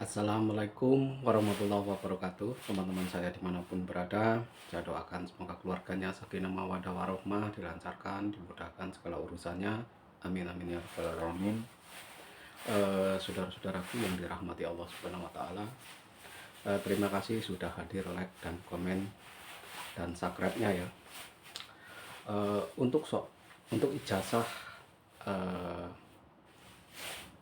Assalamualaikum warahmatullahi wabarakatuh. Teman-teman saya dimanapun berada, saya doakan semoga keluarganya sakinah mawaddah warahmah, dilancarkan, dimudahkan segala urusannya. Amin amin ya rabbal alamin. Saudara-saudaraku yang dirahmati Allah Subhanahu wa taala, terima kasih sudah hadir, like dan komen dan subscribe-nya ya. Untuk ijazah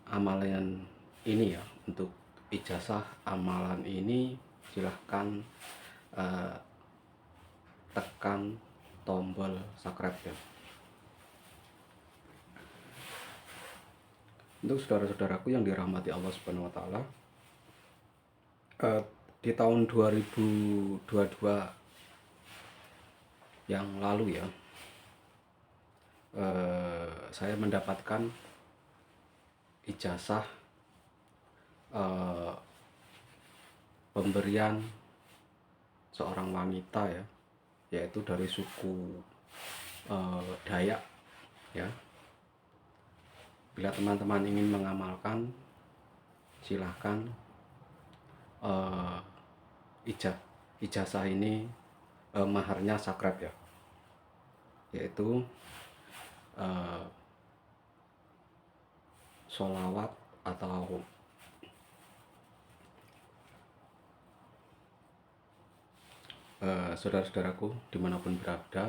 amalan ini ya, untuk ijazah amalan ini silahkan tekan tombol subscribe ya. Untuk saudara-saudaraku yang dirahmati Allah Subhanahu wa taala, di tahun 2022 yang lalu ya, saya mendapatkan ijazah pemberian seorang wanita ya, yaitu dari suku Dayak ya. Bila teman-teman ingin mengamalkan, silahkan ijazah ini maharnya sakrab ya, yaitu sholawat atau saudara-saudaraku dimanapun berada,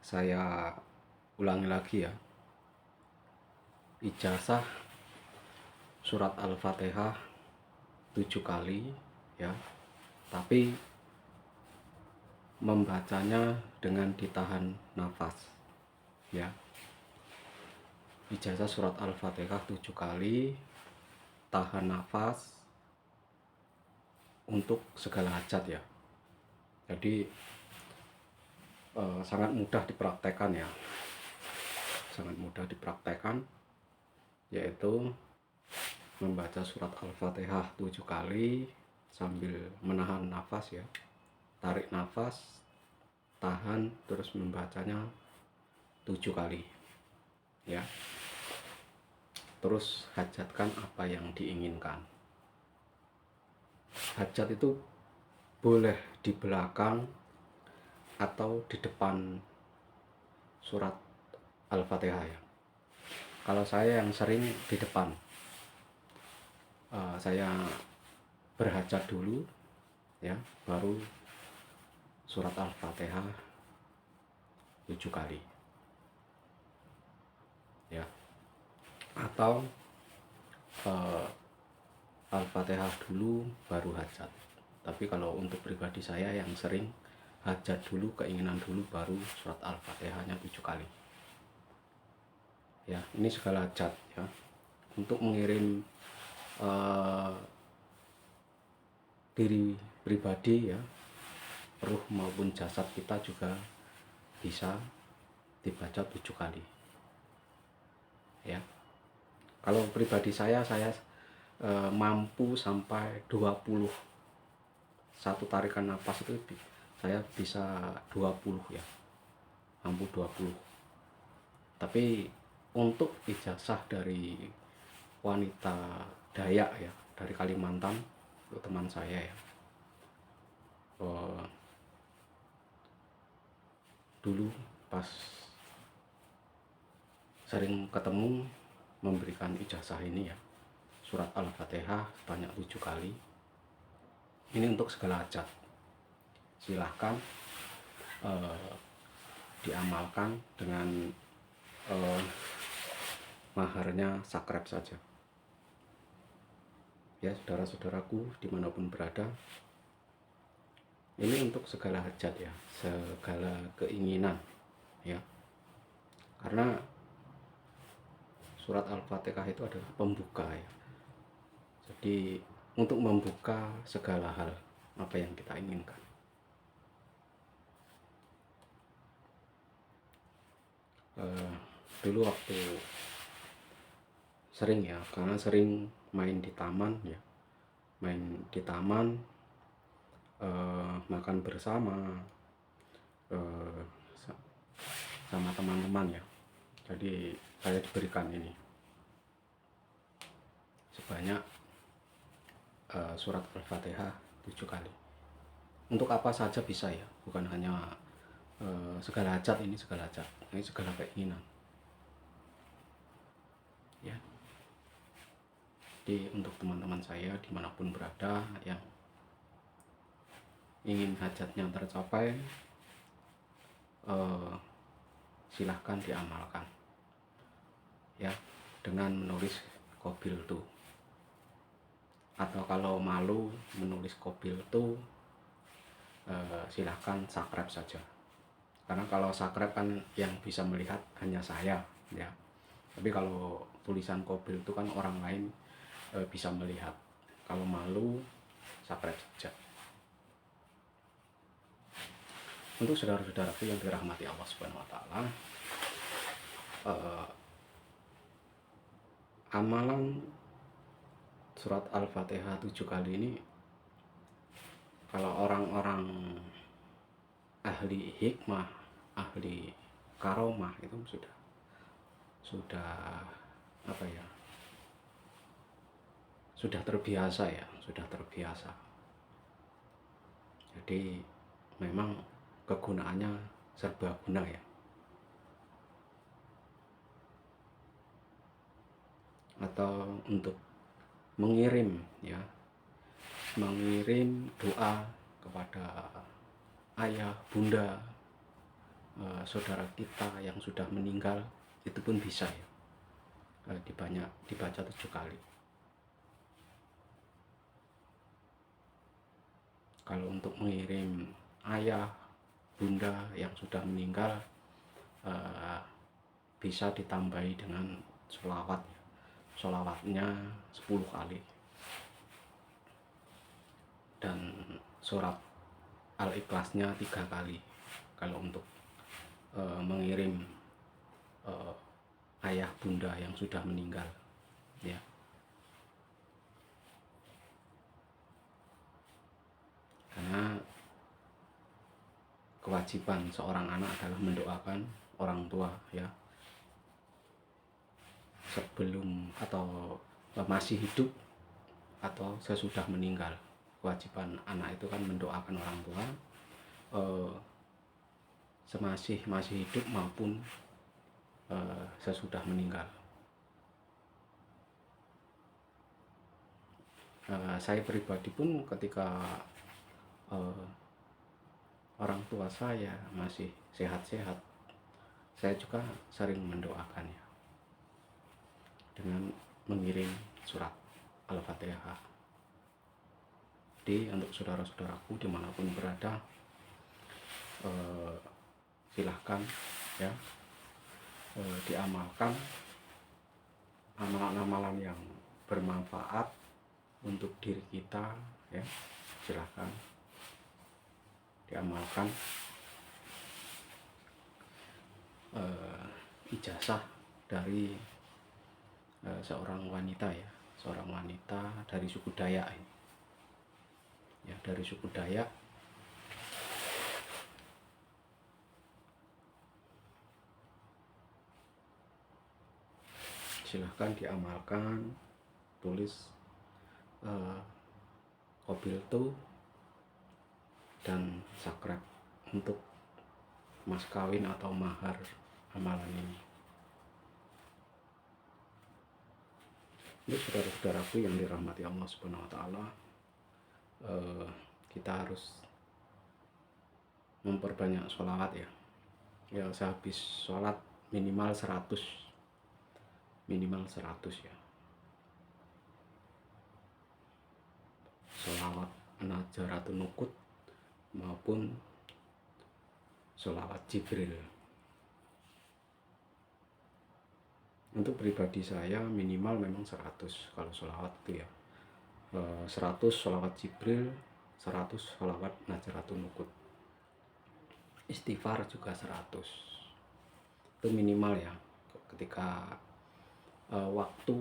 saya ulangi lagi ya, ijazah surat Al-Fatihah 7 kali ya, tapi membacanya dengan ditahan nafas ya. Ijazah surat Al-Fatihah 7 kali, tahan nafas untuk segala hajat ya. Jadi sangat mudah dipraktekkan ya, sangat mudah dipraktekkan, yaitu membaca surat Al-Fatihah 7 kali sambil menahan nafas ya, tarik nafas, tahan, terus membacanya 7 kali ya. Terus hajatkan apa yang diinginkan. Hajat itu boleh di belakang atau di depan surat Al-Fatihah ya. Kalau saya yang sering di depan, saya berhajat dulu ya, baru surat Al-Fatihah 7 kali ya. Atau Al-Fatihah dulu baru hajat. Tapi kalau untuk pribadi saya yang sering hajat dulu, keinginan dulu, baru surat Al-Fatihahnya 7 kali ya. Ini segala hajat ya, untuk mengirim diri pribadi ya, ruh maupun jasad kita juga bisa dibaca 7 kali ya. Kalau pribadi saya mampu sampai 20, satu tarikan nafas itu saya bisa 20 ya, mampu 20. Tapi untuk ijazah dari wanita Dayak ya, dari Kalimantan, itu teman saya ya, dulu pas sering ketemu memberikan ijazah ini ya, surat Al-Fatihah banyak 7 kali. Ini untuk segala hajat, silahkan diamalkan dengan maharnya sakrab saja ya, saudara-saudaraku dimanapun berada. Ini untuk segala hajat ya, segala keinginan ya, karena surat Al-Fatihah itu adalah pembuka ya. Jadi untuk membuka segala hal apa yang kita inginkan. Dulu waktu sering ya, karena sering main di taman ya, makan bersama sama teman-teman ya. Jadi saya diberikan ini sebanyak surat Al-Fatihah 7 kali. Untuk apa saja bisa ya, bukan hanya segala hajat, ini segala keinginan ya. Jadi untuk teman-teman saya dimanapun berada yang ingin hajatnya tercapai, silahkan diamalkan ya, dengan menulis qabil tu, atau kalau malu menulis qabil tu, silahkan subscribe saja, karena kalau subscribe kan yang bisa melihat hanya saya ya, tapi kalau tulisan qabil itu kan orang lain bisa melihat. Kalau malu, subscribe saja. Untuk saudara-saudaraku yang dirahmati Allah Subhanahu wa Ta'ala, amalan surat Al-Fatihah 7 kali ini, kalau orang-orang ahli hikmah, ahli karomah itu sudah apa ya, sudah terbiasa ya, sudah terbiasa. Jadi memang kegunaannya serbaguna ya. Atau untuk mengirim ya, mengirim doa kepada ayah, bunda, saudara kita yang sudah meninggal, itu pun bisa ya, dibaca 7 kali. Kalau untuk mengirim ayah, bunda yang sudah meninggal, bisa ditambahi dengan sholawat, sholawatnya 10 kali, dan surat Al-Ikhlasnya 3 kali kalau untuk mengirim ayah bunda yang sudah meninggal ya. Karena kewajiban seorang anak adalah mendoakan orang tua ya, sebelum atau masih hidup atau sesudah meninggal. Kewajiban anak itu kan mendoakan orang tua masih hidup maupun sesudah meninggal. Saya pribadi pun ketika orang tua saya masih sehat-sehat, saya juga sering mendoakannya dengan mengirim surat Al-Fatihah. Jadi untuk saudara-saudaraku dimanapun berada, silahkan ya, diamalkan amalan-amalan yang bermanfaat untuk diri kita ya, silahkan diamalkan. Ijazah dari seorang wanita ya, seorang wanita dari suku Dayak ini ya, dari suku Dayak. Silahkan diamalkan, tulis qabil tu dan subscribe untuk mas kawin atau mahar amalan ini. Untuk saudara-saudaraku yang dirahmati Allah Subhanahu wa Ta'ala, kita harus memperbanyak sholawat ya. Ya, sehabis sholat minimal 100 ya. Sholawat Najaratun Nukut maupun sholawat Jibril. Untuk pribadi saya minimal memang 100 kalau sholawat itu ya, 100 sholawat Jibril, 100 sholawat Najaratun Nukut. Istighfar juga 100, itu minimal ya, ketika waktu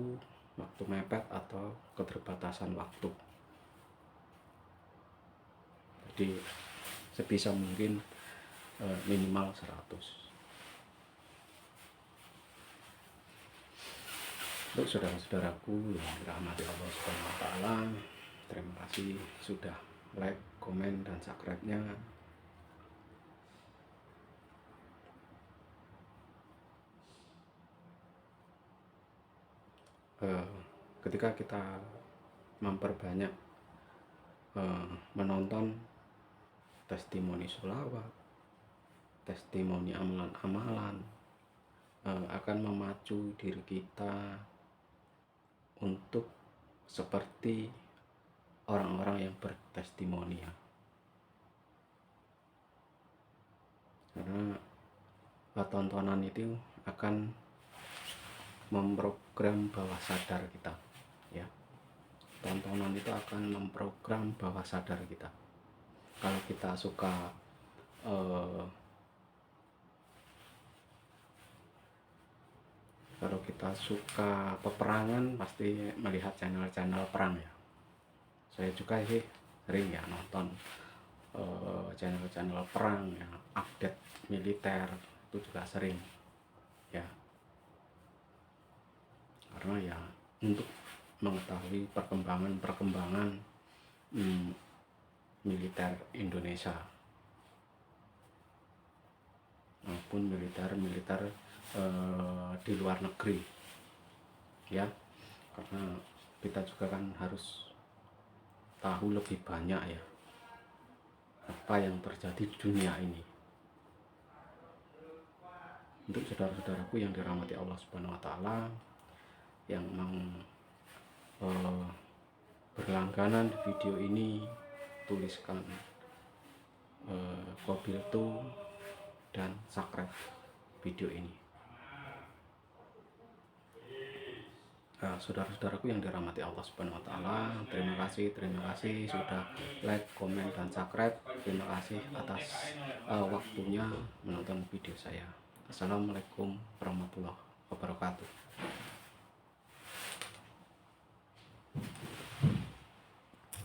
mepet atau keterbatasan waktu. Jadi sebisa mungkin minimal 100. Untuk saudara-saudaraku yang dirahmati Allah Subhanahu wa taala, terima kasih sudah like, komen dan subscribe-nya. Ketika kita memperbanyak menonton testimoni sholawat, testimoni amalan-amalan, akan memacu diri kita untuk seperti orang-orang yang bertestimoni, ya. Karena tontonan itu akan memprogram bawah sadar kita, ya. Tontonan itu akan memprogram bawah sadar kita. Kalau kita suka peperangan, pasti melihat channel-channel perang, ya. Saya juga sih sering ya nonton channel-channel perang, ya, update militer itu juga sering, ya. Karena ya untuk mengetahui perkembangan militer Indonesia maupun militer di luar negeri, ya. Karena kita juga kan harus tahu lebih banyak, ya, apa yang terjadi di dunia ini. Untuk saudara-saudaraku yang dirahmati Allah Subhanahu wa taala, yang mau berlangganan di video ini, tuliskan Qabiltu dan subscribe video ini. Saudara-saudaraku yang dirahmati Allah Subhanahu wa taala, terima kasih sudah like, komen dan subscribe. Terima kasih atas waktunya menonton video saya. Assalamualaikum warahmatullahi wabarakatuh.